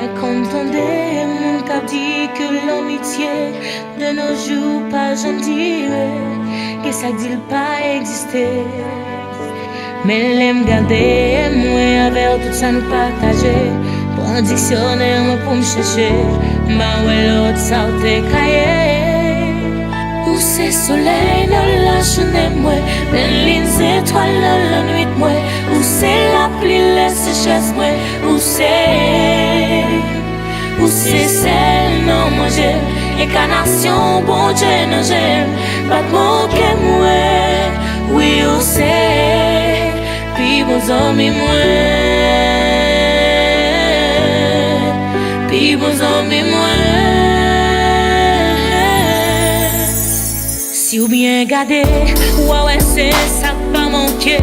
Mwen kontande moun kap di ke l'amitié de nos jours pas jam dire, ke sak dil pa eksiste. Men lem gade mwen aver tout sa nou pataje, pran dictionnaire mwen pou m'cheche, mba wè lot sa ou te kaye. Ou se soleil nan la journée mwen, plen lin zétoile nan la nuit mwen, ou se la pli le sécheresse mwen, ou se sel nan mwen jem, incarnation bon Dieu nan jem, pat manke mwen, oui ou se pi bon zami mwen, pi bon zami mwen. Si ou bien gade, ouais c'est ça pas manqué,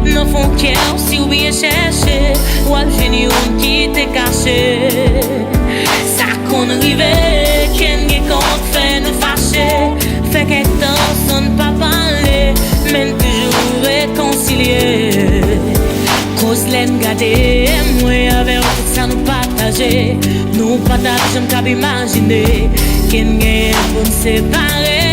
non font cœur si ou bien chercher, ouais génie ou qui te caché. Ça qu'on rive, qu'en gen compte fait nous fâcher, fait qu'un temps sonne pas parler, mais toujours réconcilier. Cause l'aime gade, moi avec tout ça nous partager, nous partageons qu'à imaginer, qu'en gen pour nous séparer.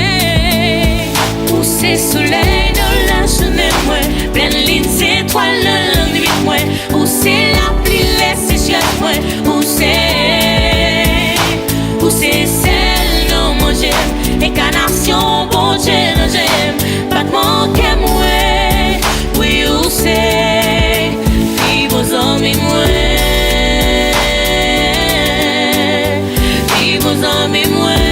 Ou se soleil dans la journée mwen, plen lin zétoile dans la nuit mwen, ou se la pli le sécheresse mwen, ou se sel nan mwen jem, incarnation bon Dieu nan jem, pat manke mwen, oui ou se pi bon zami mwen, pi bon zami mwen.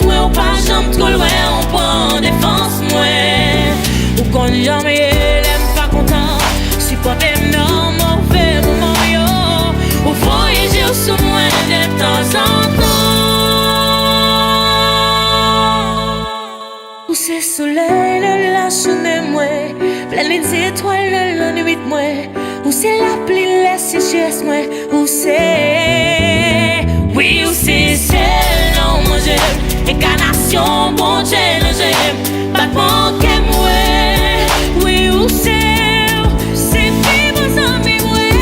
Ou pas j'aime trop loin, on prend défense moins. Ou qu'on jamais l'aime pas content, supporter non mauvais moment yo. Ou voyager sous moi de temps en temps. Ou c'est soleil dans la journée moi, plein les étoiles dans la nuit moi. Ou c'est la pluie la sécheresse moi. Ou c'est, oui ou c'est celle non moi j'aime. Incarnation bon Dieu nan jem, pat manke mwen, oui ou se pi bon zami mwen,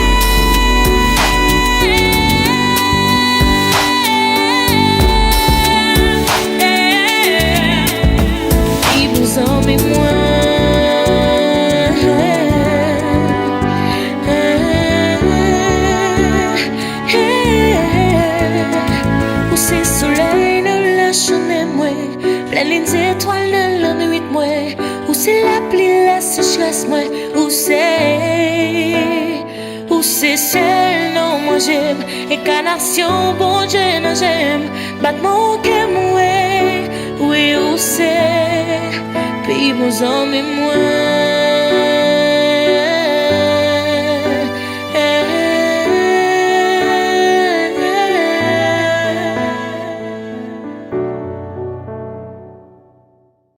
pi bon zami mwen. Ou se soleil nan la journée mwen, plen lin zétoile dans la nuit mwen, ou se la pli la sécheresse mwen, ou se sel nan mwen jem, incarnation bon Dieu nan jem, pat manke mwen, oui ou se pi bon zami mwen.